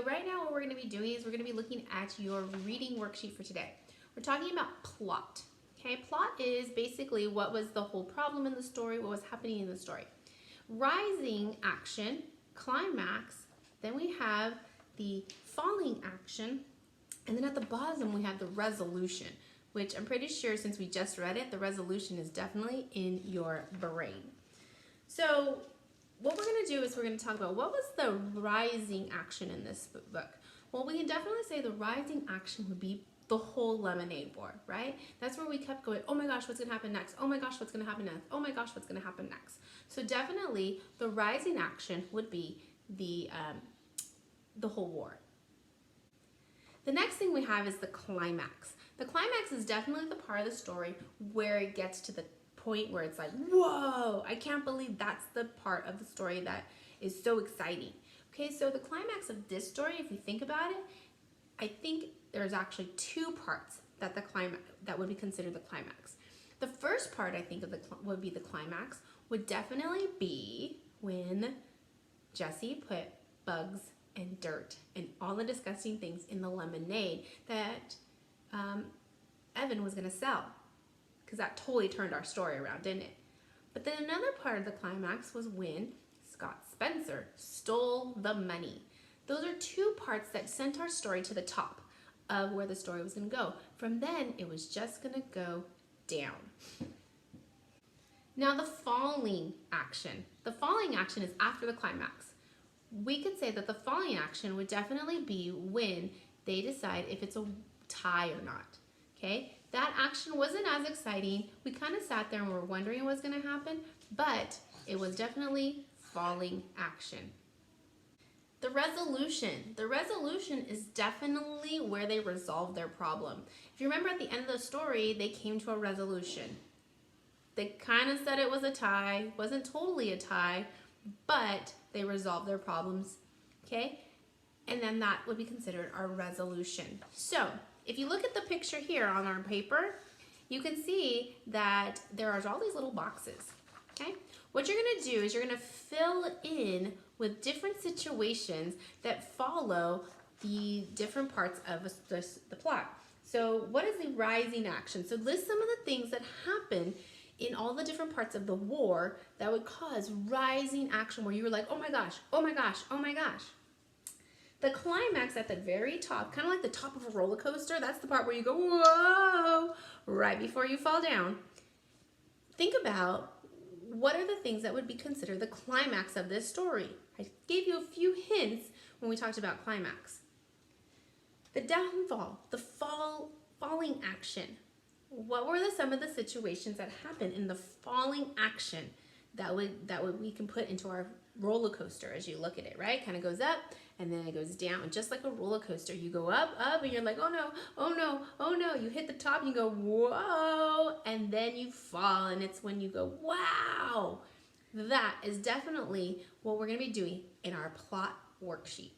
right now what we're going to be doing is we're going to be looking at your reading worksheet for today. We're talking about plot. Okay, plot is basically what was the whole problem in the story, what was happening in the story. Rising action, climax, then we have the falling action, and then at the bottom we have the resolution, which I'm pretty sure since we just read it, the resolution is definitely in your brain. So what we're going to do is we're going to talk about what was the rising action in this book. Well, we can definitely say the rising action would be the whole lemonade board, right? That's where we kept going, oh my gosh, what's going to happen next? Oh my gosh, what's going to happen next? Oh my gosh, what's going to happen next? So definitely the rising action would be the whole war. The next thing we have is the climax. The climax is definitely the part of the story where it gets to the point where it's like, whoa, I can't believe that's the part of the story that is so exciting. Okay, so the climax of this story, if you think about it, I think there's actually two parts that would be considered the climax. The first part I think would be the climax would definitely be when Jesse put bugs and dirt and all the disgusting things in the lemonade that Evan was going to sell, because that totally turned our story around, didn't it? But then another part of the climax was when Scott Spencer stole the money. Those are two parts that sent our story to the top of where the story was going to go. From then, it was just going to go down. Now the falling action. The falling action is after the climax. We could say that the falling action would definitely be when they decide if it's a tie or not. Okay, that action wasn't as exciting. We kind of sat there and were wondering what's going to happen, but it was definitely falling action. The resolution. The resolution is definitely where they resolve their problem. If you remember at the end of the story, they came to a resolution. They kind of said it was a tie, wasn't totally a tie, but they resolved their problems, okay? And then that would be considered our resolution. So if you look at the picture here on our paper, you can see that there are all these little boxes, okay? What you're gonna do is you're gonna fill in with different situations that follow the different parts of the plot. So what is the rising action? So list some of the things that happen in all the different parts of the war that would cause rising action where you were like, oh my gosh, oh my gosh, oh my gosh. The climax at the very top, kind of like the top of a roller coaster, that's the part where you go, whoa, right before you fall down. Think about what are the things that would be considered the climax of this story. I gave you a few hints when we talked about climax. The downfall, the falling action. What were some of the situations that happened in the falling action that we can put into our roller coaster as you look at it, right? Kind of goes up and then it goes down. And just like a roller coaster, you go up, and you're like, oh no, oh no, oh no. You hit the top and you go, whoa, and then you fall, and it's when you go, wow. That is definitely what we're going to be doing in our plot worksheet.